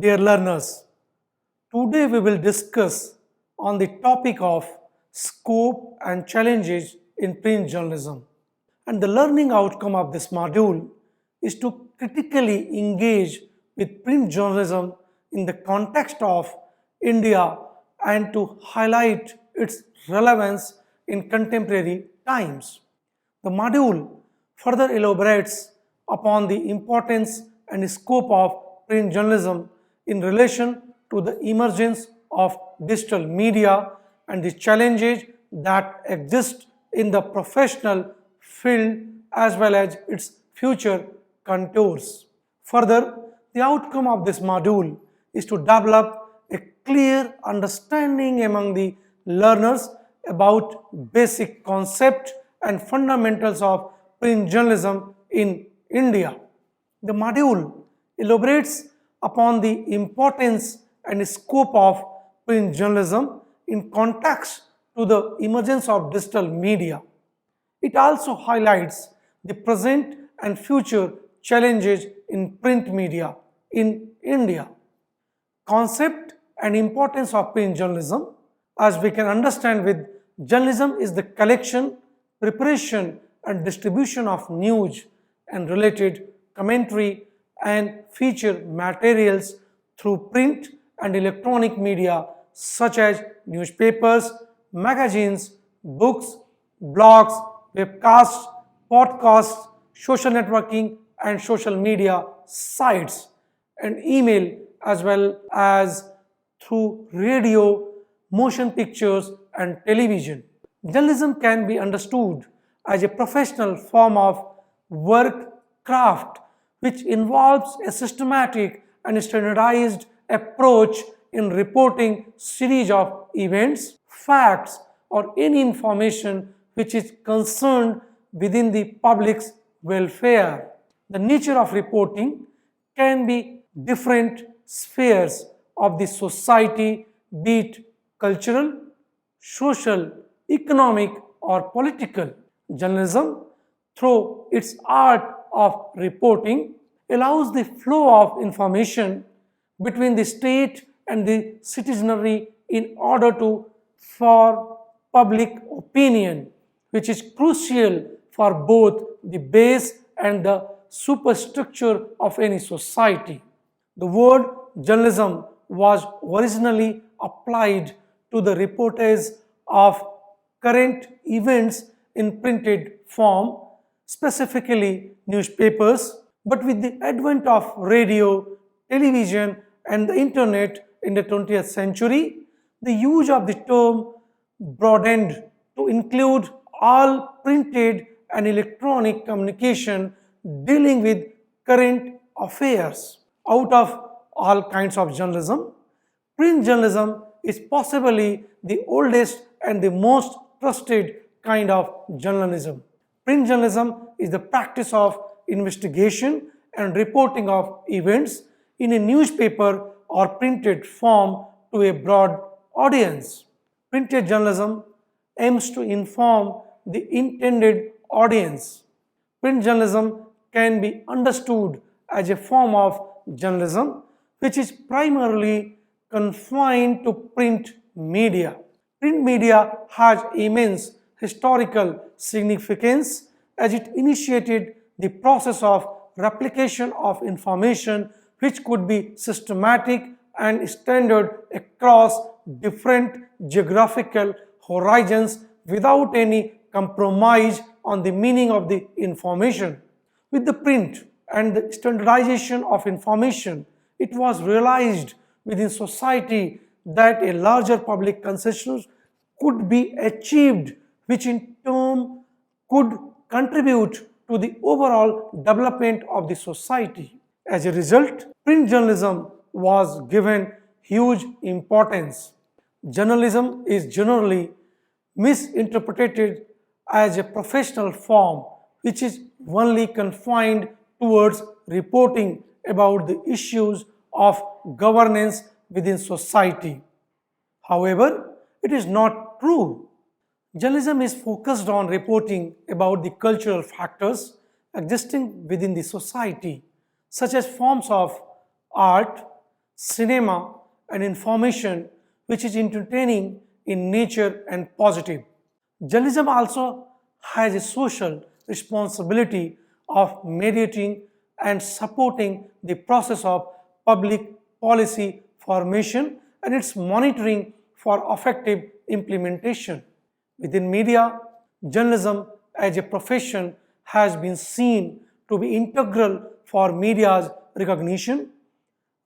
Dear learners, today we will discuss on the topic of scope and challenges in print journalism. And the learning outcome of this module is to critically engage with print journalism in the context of India and to highlight its relevance in contemporary times. The module further elaborates upon the importance and scope of print journalism in relation to the emergence of digital media and the challenges that exist in the professional field as well as its future contours. Further, the outcome of this module is to develop a clear understanding among the learners about basic concept and fundamentals of print journalism in India. The module elaborates upon the importance and scope of print journalism in context to the emergence of digital media. It also highlights the present and future challenges in print media in India. Concept and importance of print journalism, as we can understand with journalism, is the collection, preparation and distribution of news and related commentary and feature materials through print and electronic media such as newspapers, magazines, books, blogs, webcasts, podcasts, social networking and social media sites, and email, as well as through radio, motion pictures and television. Journalism can be understood as a professional form of work craft which involves a systematic and standardized approach in reporting series of events, facts or any information which is concerned within the public's welfare. The nature of reporting can be different spheres of the society, be it cultural, social, economic or political. Journalism, through its art of reporting, allows the flow of information between the state and the citizenry in order to form public opinion, which is crucial for both the base and the superstructure of any society. The word journalism was originally applied to the reportage of current events in printed form, specifically newspapers, but with the advent of radio, television and the internet in the 20th century, the use of the term broadened to include all printed and electronic communication dealing with current affairs. Out of all kinds of journalism, print journalism is possibly the oldest and the most trusted kind of journalism. Print journalism is the practice of investigation and reporting of events in a newspaper or printed form to a broad audience. Printed journalism aims to inform the intended audience. Print journalism can be understood as a form of journalism which is primarily confined to print media. Print media has immense historical significance as it initiated the process of replication of information which could be systematic and standard across different geographical horizons without any compromise on the meaning of the information. With the print and the standardization of information, it was realized within society that a larger public consensus could be achieved, which in turn could contribute to the overall development of the society. As a result, print journalism was given huge importance. Journalism is generally misinterpreted as a professional form which is only confined towards reporting about the issues of governance within society. However, it is not true. Journalism is focused on reporting about the cultural factors existing within the society, such as forms of art, cinema, and information which is entertaining in nature and positive. Journalism also has a social responsibility of mediating and supporting the process of public policy formation and its monitoring for effective implementation. Within media, journalism as a profession has been seen to be integral for media's recognition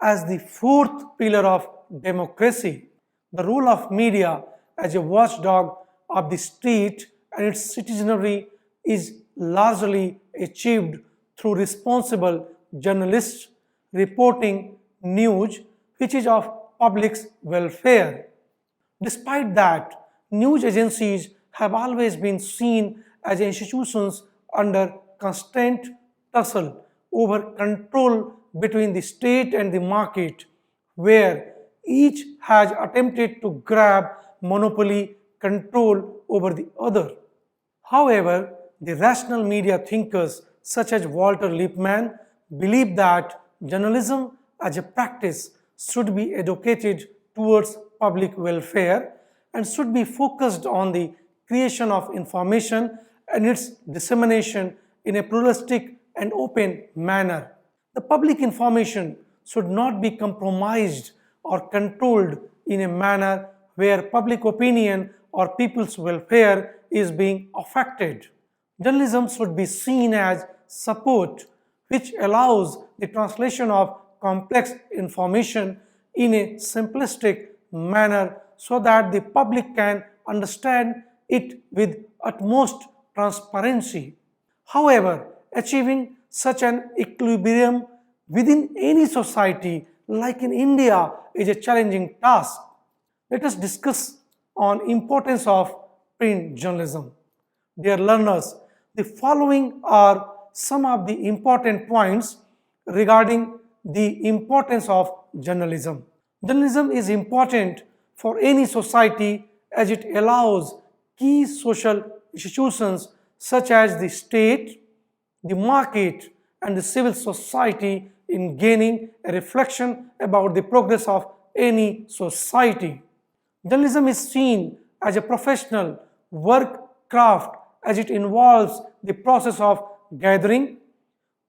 as the fourth pillar of democracy. The role of media as a watchdog of the state and its citizenry is largely achieved through responsible journalists reporting news which is of public's welfare. Despite that, news agencies have always been seen as institutions under constant tussle over control between the state and the market, where each has attempted to grab monopoly control over the other. However, the rational media thinkers such as Walter Lippmann believe that journalism as a practice should be educated towards public welfare and should be focused on the creation of information and its dissemination in a pluralistic and open manner. The public information should not be compromised or controlled in a manner where public opinion or people's welfare is being affected. Journalism should be seen as support, which allows the translation of complex information in a simplistic manner so that the public can understand it with utmost transparency. However, achieving such an equilibrium within any society like in India is a challenging task. Let us discuss on importance of print journalism. Dear learners, the following are some of the important points regarding the importance of journalism. Journalism is important for any society as it allows key social institutions such as the state, the market, and the civil society in gaining a reflection about the progress of any society. Journalism is seen as a professional work craft as it involves the process of gathering,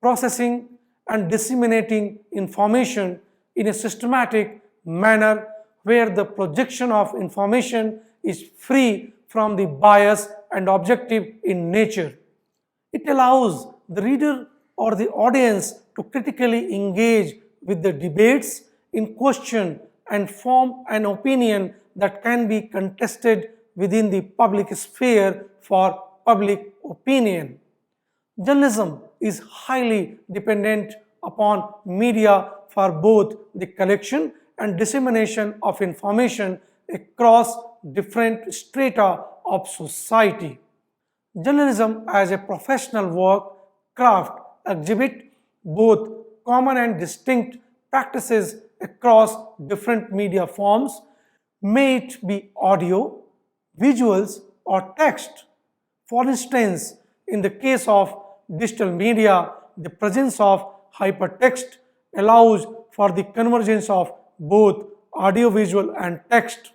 processing, and disseminating information in a systematic manner where the projection of information is free from the bias and objective in nature. It allows the reader or the audience to critically engage with the debates in question and form an opinion that can be contested within the public sphere for public opinion. Journalism is highly dependent upon media for both the collection and dissemination of information across different strata of society. Journalism as a professional work craft exhibit both common and distinct practices across different media forms, may it be audio, visuals, or text. For instance, in the case of digital media, the presence of hypertext allows for the convergence of both audiovisual and text.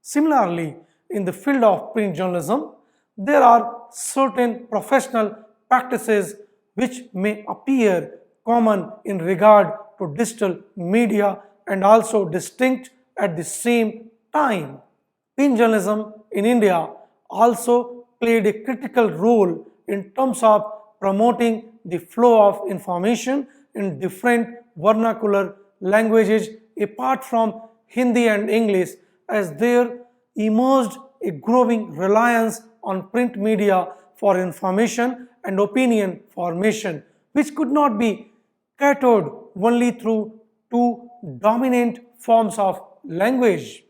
Similarly, in the field of print journalism, there are certain professional practices which may appear common in regard to digital media and also distinct at the same time. Print journalism in India also played a critical role in terms of promoting the flow of information in different vernacular languages apart from Hindi and English, as there emerged a growing reliance on print media for information and opinion formation, which could not be catered only through two dominant forms of language.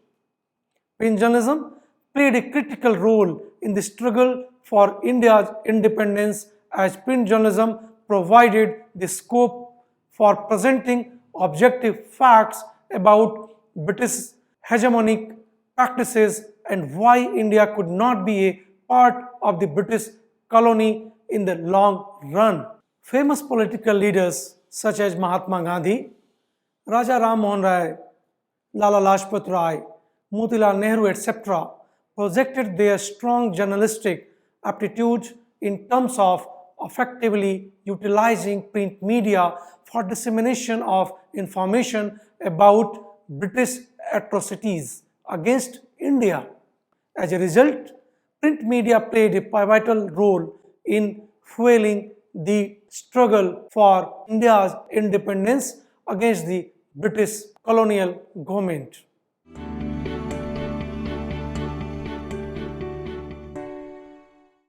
Print journalism played a critical role in the struggle for India's independence as print journalism provided the scope for presenting objective facts about British hegemonic practices and why India could not be a part of the British colony in the long run. Famous political leaders such as Mahatma Gandhi, Raja Ram Mohan Rai, Lala Lajpat Rai, Motilal Nehru, etc., projected their strong journalistic aptitude in terms of effectively utilizing print media for dissemination of information about British atrocities against India. As a result, print media played a pivotal role in fueling the struggle for India's independence against the British colonial government.